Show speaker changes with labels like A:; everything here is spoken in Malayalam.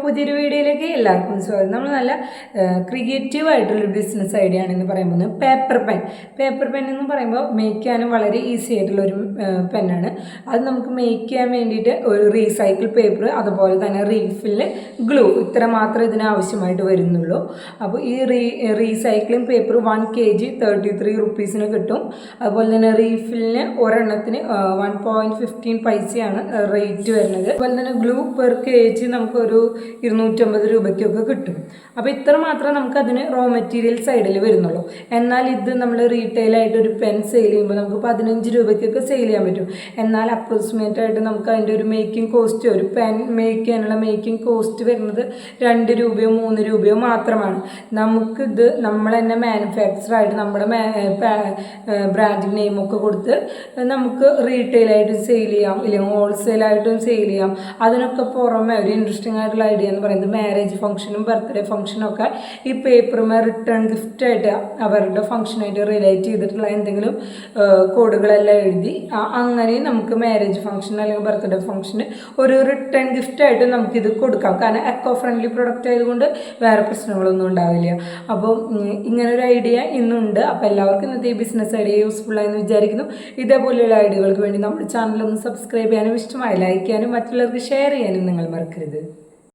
A: പുതിയൊരു വീഡിയോയിലേക്ക് എല്ലാവർക്കും സ്വാഗതം. നമ്മൾ നല്ല ക്രിയേറ്റീവ് ആയിട്ടുള്ളൊരു ബിസിനസ് ഐഡിയ ആണെന്ന് പറയുമ്പോൾ പേപ്പർ പെൻ എന്ന് പറയുമ്പോൾ മേക്ക് ചെയ്യാനും വളരെ ഈസി ആയിട്ടുള്ളൊരു പെന്നാണ്. അത് നമുക്ക് മേക്ക് ചെയ്യാൻ വേണ്ടിയിട്ട് ഒരു റീസൈക്കിൾ പേപ്പർ, അതുപോലെ തന്നെ റീഫില്ല്, ഗ്ലൂ, ഇത്ര മാത്രമേ ഇതിന് ആവശ്യമായിട്ട് വരുന്നുള്ളൂ. അപ്പോൾ ഈ റീസൈക്ലിംഗ് പേപ്പർ 1 kg 33 rupees കിട്ടും. അതുപോലെ തന്നെ റീഫില്ലിന് ഒരെണ്ണത്തിന് 1.15 പൈസയാണ് റേറ്റ് വരുന്നത്. അതുപോലെ തന്നെ ഗ്ലൂ പെർ kg നമുക്കൊരു 250 രൂപയ്ക്കൊക്കെ കിട്ടും. അപ്പോൾ ഇത്ര മാത്രമേ നമുക്ക് അതിന് റോ മെറ്റീരിയൽ സൈഡിൽ വരുന്നുള്ളൂ. എന്നാൽ ഇത് നമ്മൾ റീറ്റെയിലായിട്ട് ഒരു പെൻ സെയിൽ ചെയ്യുമ്പോൾ നമുക്ക് 15 രൂപയ്ക്കൊക്കെ സെയിൽ ചെയ്യാൻ പറ്റും. എന്നാൽ അപ്രോക്സിമേറ്റ് ആയിട്ട് നമുക്ക് അതിൻ്റെ ഒരു മേക്കിംഗ് കോസ്റ്റ്, ഒരു പെൻ മേക്ക് ചെയ്യാനുള്ള മേക്കിംഗ് കോസ്റ്റ് വരുന്നത് 2 രൂപയോ 3 രൂപയോ മാത്രമാണ്. നമുക്കിത് നമ്മൾ തന്നെ മാനുഫാക്ചറായിട്ട് നമ്മുടെ ബ്രാൻഡിങ് നെയിമൊക്കെ കൊടുത്ത് നമുക്ക് റീറ്റെയിലായിട്ടും സെയിൽ ചെയ്യാം, ഇല്ലെങ്കിൽ ഹോൾസെയിലായിട്ടും സെയിൽ ചെയ്യാം. അതിനൊക്കെ പുറമെ ഒരു ഇൻട്രസ്റ്റിംഗ് ആയിട്ടുള്ള ഐഡിയ എന്ന് പറയുന്നത് മാരേജ് ഫംഗ്ഷനും ബർത്ത്ഡേ ഫംഗ്ഷനും ഒക്കെ ഈ പേപ്പറുമേ റിട്ടേൺ ഗിഫ്റ്റായിട്ട് അവരുടെ ഫംഗ്ഷനായിട്ട് റിലേറ്റ് ചെയ്തിട്ടുള്ള എന്തെങ്കിലും കോഡുകളെല്ലാം എഴുതി അങ്ങനെ നമുക്ക് മാരേജ് ഫംഗ്ഷൻ അല്ലെങ്കിൽ ബർത്ത്ഡേ ഫംഗ്ഷന് ഒരു റിട്ടേൺ ഗിഫ്റ്റായിട്ട് നമുക്കിത് കൊടുക്കാം. കാരണം എക്കോ ഫ്രണ്ട്ലി പ്രൊഡക്റ്റ് ആയതുകൊണ്ട് വേറെ പ്രശ്നങ്ങളൊന്നും ഉണ്ടാവില്ല. അപ്പോൾ ഇങ്ങനൊരു ഐഡിയ ഇന്നുണ്ട്. അപ്പോൾ എല്ലാവർക്കും ഇന്നത്തെ ഈ ബിസിനസ് ഐഡിയ യൂസ്ഫുള്ളായെന്ന് വിചാരിക്കുന്നു. ഇതേപോലെയുള്ള ഐഡിയകൾക്ക് വേണ്ടി നമ്മുടെ ചാനൽ ഒന്ന് സബ്സ്ക്രൈബ് ചെയ്യാനും ഇഷ്ടമായി ലൈക്ക് ചെയ്യാനും മറ്റുള്ളവർക്ക് ഷെയർ ചെയ്യാനും നിങ്ങൾ മറക്കരുത്.